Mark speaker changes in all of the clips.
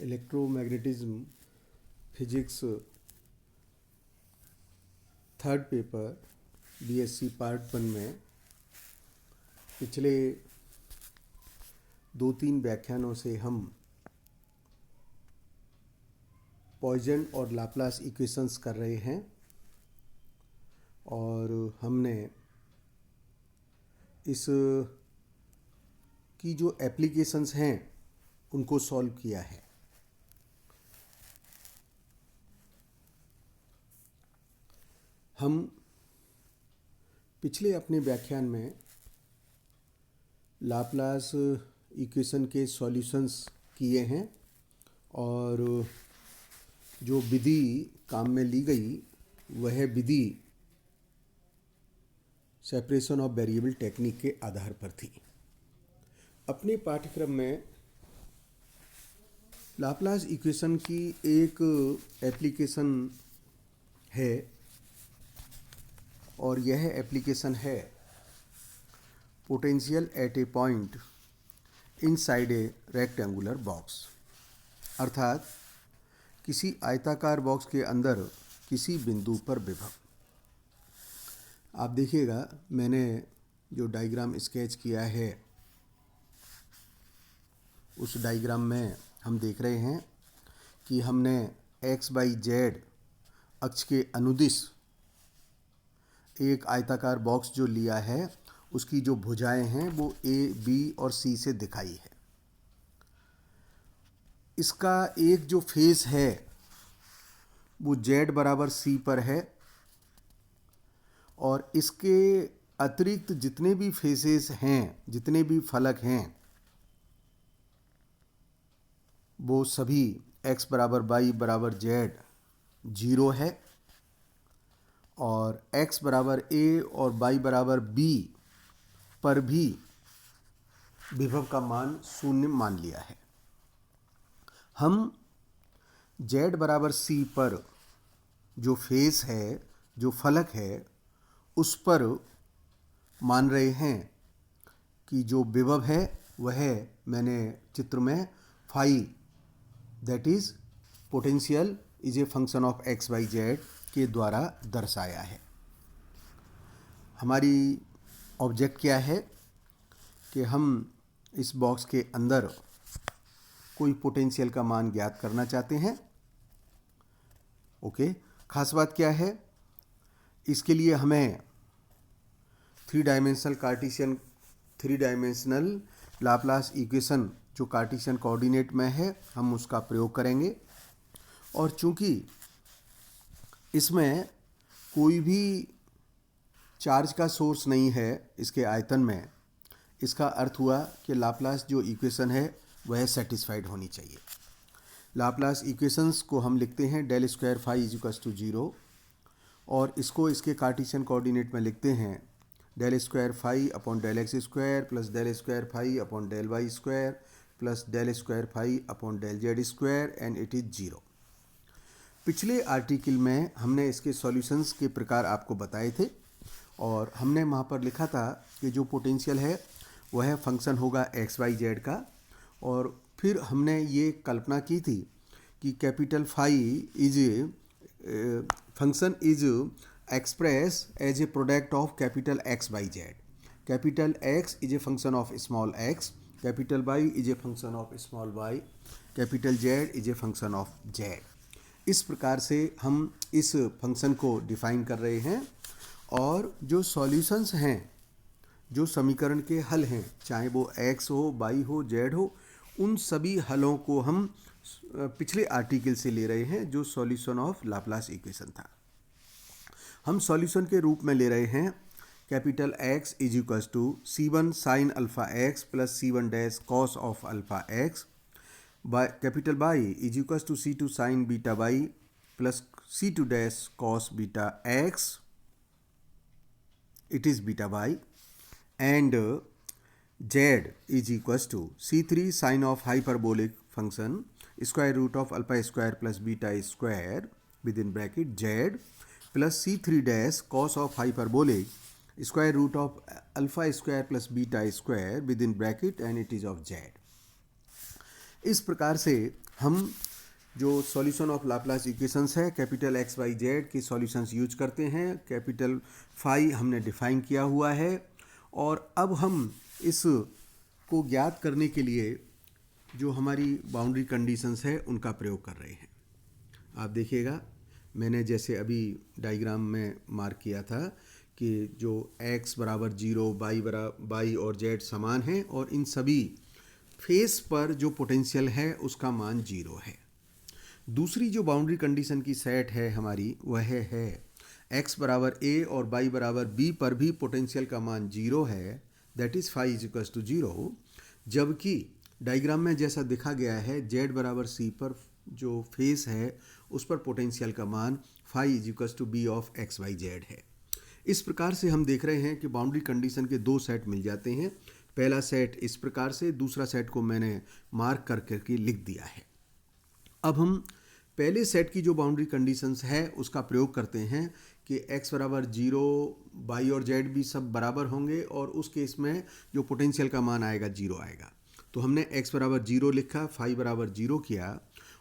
Speaker 1: Electromagnetism physics third paper BSc part 1 में पिछले 2-3 व्याख्यानों से हम पॉइजन और लाप्लास इक्वेशंस कर रहे हैं और हमने इस की जो एप्लीकेशंस हैं उनको सॉल्व किया है। हम पिछले अपने व्याख्यान में लाप्लास इक्वेशन के सॉल्यूशंस किए हैं और जो विधि काम में ली गई वह विधि सेपरेशन ऑफ वेरिएबल टेक्निक के आधार पर थी। अपने पाठ्यक्रम में लाप्लास इक्वेशन की एक एप्लीकेशन है और यह एप्लीकेशन है potential at A point inside a rectangular box, अर्थात किसी आयताकार बॉक्स के अंदर किसी बिंदु पर विभव। आप देखिएगा मैंने जो डायग्राम स्केच किया है उस डायग्राम में हम देख रहे हैं कि हमने एक्स बाई जेड अक्ष के अनुदिश एक आयताकार बॉक्स जो लिया है उसकी जो भुजाएं हैं वो ए, बी और सी से दिखाई है। इसका एक जो फेस है वो जेड बराबर सी पर है और इसके अतिरिक्त जितने भी फेसेस हैं, जितने भी फलक हैं, वो सभी x बराबर वाई बराबर जेड 0 है और x बराबर a और y बराबर b पर भी विभव का मान 0 मान लिया है। हम z बराबर c पर जो फेस है, जो फलक है, उस पर मान रहे हैं कि जो विभव है वह मैंने चित्र में phi that is potential is a function of x y z के द्वारा दर्शाया है। हमारी ऑब्जेक्ट क्या है कि हम इस बॉक्स के अंदर कोई पोटेंशियल का मान ज्ञात करना चाहते हैं। ओके, खास बात क्या है, इसके लिए हमें थ्री डायमेंशनल लाप्लास इक्वेशन जो कार्टेशियन कोऑर्डिनेट में है हम उसका प्रयोग करेंगे और चूंकि इसमें कोई भी चार्ज का सोर्स नहीं है इसके आयतन में, इसका अर्थ हुआ कि लाप्लास जो इक्वेशन है वह सेटिस्फाइड होनी चाहिए। लाप्लास इक्वेशंस को हम लिखते हैं del square phi is equals to 0 और इसको इसके कार्टेशियन कोऑर्डिनेट में लिखते हैं del square phi upon del x square plus del square phi upon del y square plus del square phi upon del z square and it is 0। पिछले article में हमने इसके सॉल्यूशंस के प्रकार आपको बताए थे और हमने वहाँ पर लिखा था कि जो पोटेंशियल है वह फंक्शन होगा एक्स वाई जेड का और फिर हमने ये कल्पना की थी कि capital phi is function is express as a product of capital X by Z. Capital X is a function of small x, capital Y is a function of small y, capital Z is a function of z. इस प्रकार से हम इस function को define कर रहे हैं और जो सॉल्यूशंस हैं, जो समीकरण के हल हैं, चाहे वो x हो, y हो, z हो, उन सभी हलों को हम पिछले आर्टिकल से ले रहे हैं जो सॉल्यूशन ऑफ लाप्लास इक्वेशन था। हम सॉल्यूशन के रूप में ले रहे हैं capital x is equals to c1 sine alpha x plus c1 dash cos of alpha x, capital y is equals to c2 sine beta y plus c2 dash cos beta x, it is beta y, and z is equals to c3 sine of hyperbolic function square root of alpha square plus beta square within bracket z plus c3 dash cos of hyperbolic square root of alpha square plus beta square within bracket and it is of z। इस प्रकार से हम जो solution of Laplace equations है capital x y z के solutions use करते हैं। Capital phi हमने डिफाइन किया हुआ है और अब हम इस को ज्ञात करने के लिए जो हमारी बाउंड्री कंडीशंस है उनका प्रयोग कर रहे हैं। आप देखिएगा, मैंने जैसे अभी डायग्राम में मार्क किया था कि जो x बराबर 0, बाई और z समान है और इन सभी फेस पर जो पोटेंशियल है उसका मान 0 है। दूसरी जो बाउंड्री कंडीशन की सेट है हमारी वह है x बराबर a और y बराबर b पर भी पोटेंशियल का मान 0 है, that is phi is equals to 0। जबकि डायग्राम में जैसा दिखा गया है z बराबर c पर जो फेस है उस पर पोटेंशियल का मान phi is equals to b of x y z है। इस प्रकार से हम देख रहे हैं कि बाउंड्री कंडीशन के दो सेट मिल जाते हैं। पहला सेट इस प्रकार से, दूसरा सेट को मैंने मार्क कर करके लिख दिया है। अब हम पहले सेट की जो बाउंड्री कंडीशंस है उसका प्रयोग करते हैं कि x बराबर 0, y और z भी सब बराबर होंगे और उस केस में जो पोटेंशियल का मान आएगा 0 आएगा। तो हमने x बराबर 0 लिखा, फाई बराबर 0 किया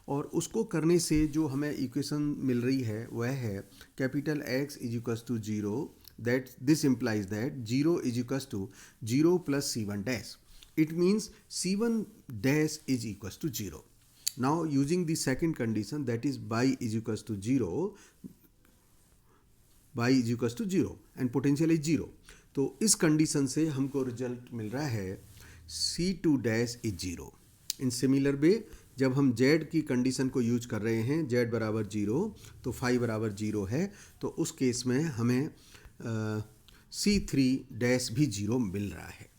Speaker 1: और उसको करने से जो हमें इक्वेशन मिल रही है वह है capital x is equals to 0, that this implies that 0 is equals to 0 plus c1 dash. It means c1 dash is equals to 0। Now using the second condition, that is y is equals to 0, y is equals to 0 and potential is 0। तो इस condition से हमको result मिल रहा है c2 dash is 0। In similar way जब हम z की कंडीशन को यूज कर रहे हैं, z बराबर 0 तो फाई बराबर 0 है, तो उस केस में हमें c3 डैश भी 0 मिल रहा है।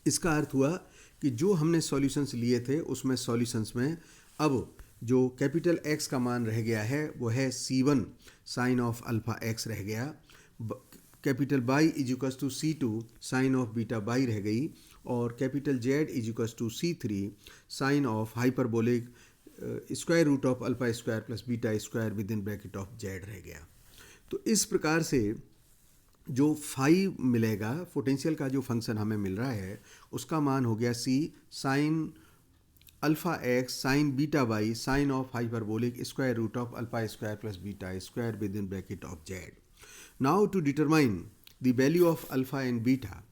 Speaker 1: इसका अर्थ हुआ कि जो हमने सॉल्यूशंस लिए थे उसमें सॉल्यूशंस में अब जो कैपिटल x का मान रह गया है वो है c1 sign of alpha x रह गया, capital y is equals to c2 sine of beta y रह गई और capital z is equals to c3 sine of hyperbolic square root of alpha square plus beta square with in bracket of z रह गया। तो इस प्रकार से जो फाई मिलेगा, पोटेंशियल का जो फंक्शन हमें मिल रहा है उसका मान हो गया c sine alpha x sine beta y sine of hyperbolic square root of alpha square plus beta square with in bracket of z. Now to determine the value of alpha and beta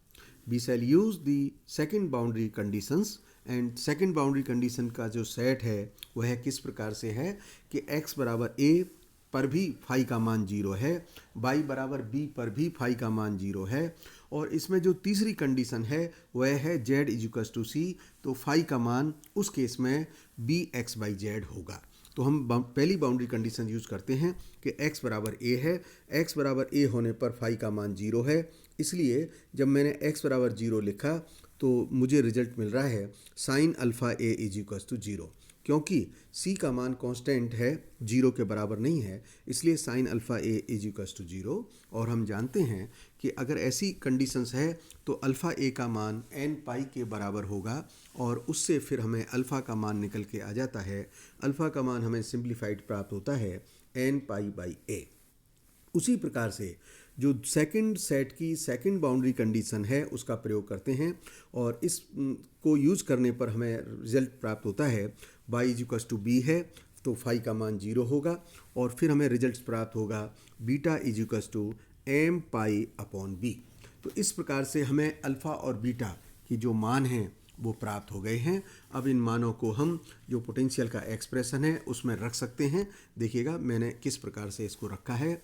Speaker 1: we shall use the second boundary conditions and second boundary condition का जो set है वह किस प्रकार से है कि x बराबर a पर भी फाई का मान 0 है, y बराबर b पर भी फाई का मान 0 है और इसमें जो तीसरी कंडीशन है वह है z is equals to c, तो फाई का मान उस केस में b x बाई जेड होगा। तो हम पहली बाउंड्री कंडीशन यूज करते हैं कि x बराबर a है, x बराबर a होने पर फाई का मान 0 है, इसलिए जब मैंने x बराबर 0 लिखा तो मुझे रिजल्ट मिल रहा है sine alpha a is equals to 0। क्योंकि c का मान कांस्टेंट है, 0 के बराबर नहीं है, इसलिए sine alpha a is equals to 0। और हम जानते हैं कि अगर ऐसी कंडीशंस है तो अल्फ़ा a का मान n पाई के बराबर होगा और उससे फिर हमें अल्फ़ा का मान निकल के आ जाता है। अल्फ़ा का मान हमें सिंप्लीफाइड प्राप्त होता है n पाई बाई a। उसी प्रकार से जो सेकंड सेट की सेकंड बाउंड्री कंडीशन है उसका प्रयोग करते हैं और इस को यूज़ करने पर हमें रिजल्ट प्राप्त होता है y is equals to b है तो फाई का मान 0 होगा और फिर हमें रिजल्ट प्राप्त होगा beta is equals to m pi upon b। तो इस प्रकार से हमें अल्फ़ा और बीटा की जो मान हैं वो प्राप्त हो गए हैं। अब इन मानों को हम जो पोटेंशियल का एक्सप्रेशन है उसमें रख सकते हैं। देखिएगा मैंने किस प्रकार से इसको रखा है।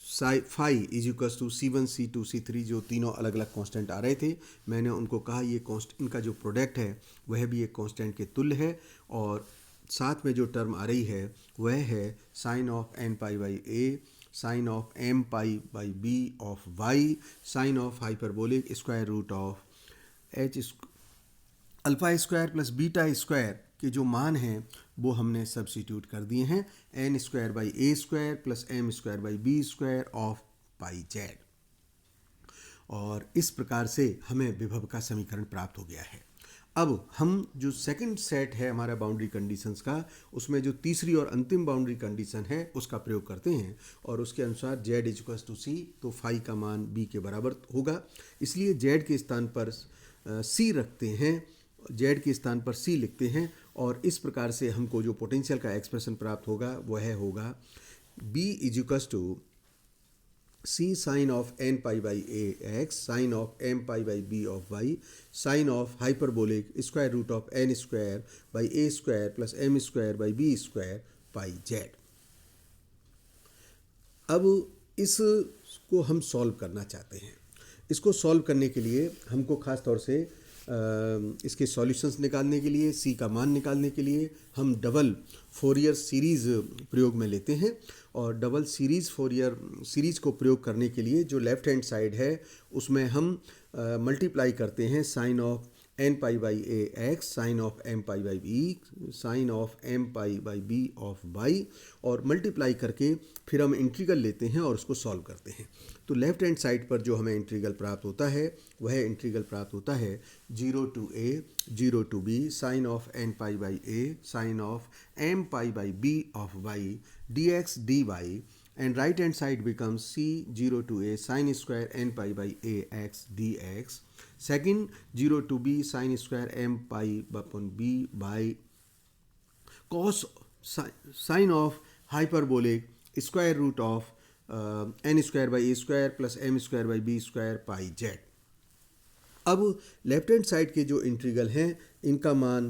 Speaker 1: Phi is equals to c1 c2 c3 जो तीनों अलग अलग कांस्टेंट आ रहे थे, मैंने उनको कहा ये इनका जो प्रोडक्ट है वह भी एक कांस्टेंट के तुल्य है और साथ में जो टर्म आ रही है वह है sine of n pi by a sine of m pi by b of y sine of hyperbolic square root of h alpha square plus beta square के जो मान हैं वो हमने सब्स्टिट्यूट कर दिए हैं n square by a square plus m square by b square of pi Z. और इस प्रकार से हमें विभव का समीकरण प्राप्त हो गया है। अब हम जो सेकंड सेट है हमारा बाउंड्री कंडीशंस का उसमें जो तीसरी और अंतिम बाउंड्री कंडीशन है उसका प्रयोग करते हैं और उसके अनुसार z is equals to c तो फाई का मान b के बराबर होगा, इसलिए z के स्थान पर c रखते हैं जेड के स्थान पर सी लिखते हैं और इस प्रकार से हमको जो पोटेंशियल का एक्सप्रेशन प्राप्त होगा वह होगा B is equals to C sine of n pi by a x sine of m pi by b of y sine of hyperbolic square root of n square by a square plus m square by b square pi z. अब इसको हम solve करना चाहते हैं। इसको solve करने के लिए हमको ख़ास तौर से इसके सॉल्यूशंस निकालने के लिए, सी का मान निकालने के लिए हम डबल फोरियर सीरीज़ प्रयोग में लेते हैं। और डबल फोरियर सीरीज़ को प्रयोग करने के लिए जो लेफ़्ट हैंड साइड है उसमें हम मल्टीप्लाई करते हैं sine of n pi by a x sine of m pi by b sine of m pi by b of y और मल्टीप्लाई करके फिर हम इंटीग्रल लेते हैं और उसको सॉल्व करते हैं। तो लेफ़्ट हैंड साइड पर जो हमें इंटीग्रल प्राप्त होता है वह इंटीग्रल प्राप्त होता है 0 to a 0 to b sine of n pi by a sine of m pi by b of y dx dy and right hand side becomes c 0 to a sin square n pi by a x dx. Second 0 to b sin square m pi upon b by cos sin of hyperbolic square root of n square by a square plus m square by b square pi z. अब left hand side के जो integral हैं इनका मान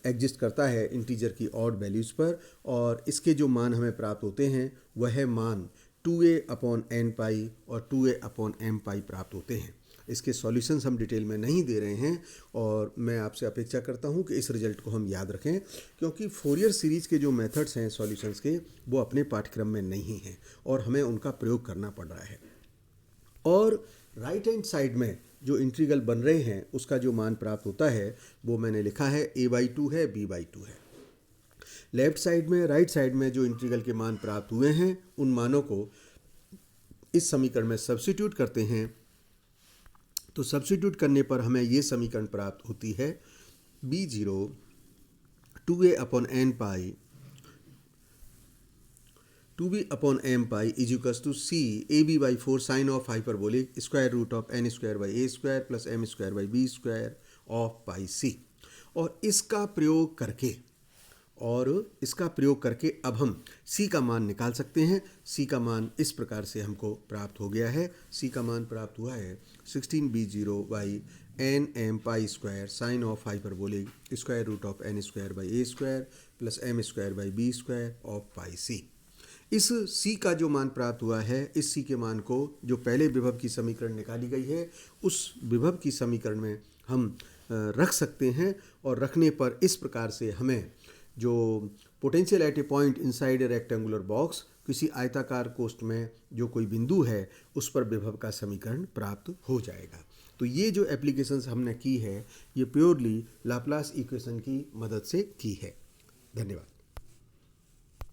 Speaker 1: exist करता है integer की odd values पर और इसके जो मान हमें प्राप्त होते हैं वह मान 2a अपॉन n पाई और 2a अपॉन m पाई प्राप्त होते हैं। इसके सॉल्यूशंस हम डिटेल में नहीं दे रहे हैं और मैं आपसे अपेक्षा करता हूं कि इस रिजल्ट को हम याद रखें, क्योंकि फोरियर सीरीज़ के जो मेथड्स हैं सॉल्यूशंस के वो अपने पाठ्यक्रम में नहीं हैं और हमें उनका प्रयोग करना पड़ रहा है। और राइट हैंड साइड में जो इंटीग्रल बन रहे हैं उसका जो मान प्राप्त होता है वो मैंने लिखा है a/2 है b/2 है। लेफ्ट साइड में राइट साइड में जो इंटीग्रल के मान प्राप्त हुए हैं उन मानों को इस समीकरण में सब्स्टिट्यूट करते हैं। तो सब्स्टिट्यूट करने पर हमें ये समीकरण प्राप्त होती है b0 2a upon n pi 2b upon m pi is equals to c ab by 4 sine of hyperbolic square root of n square by a square plus m square by b square of pi c। और इसका प्रयोग करके अब हम c का मान निकाल सकते हैं। c का मान इस प्रकार से हमको प्राप्त हो गया है। c का मान प्राप्त हुआ है 16b0 by n m pi square sine of hyperbolic square root of n square by a square plus m square by b square of pi c। इस c का जो मान प्राप्त हुआ है इस c के मान को जो पहले विभव की समीकरण निकाली गई है उस विभव की समीकरण में हम रख सकते हैं और रखने पर इस प्रकार से हमें जो potential at A point inside a rectangular box किसी आयताकार कोष्ठ में जो कोई बिंदु है उस पर विभव का समीकरण प्राप्त हो जाएगा। तो ये जो एप्लीकेशंस हमने की है ये प्योरली लाप्लास इक्वेशन की मदद से की है। धन्यवाद।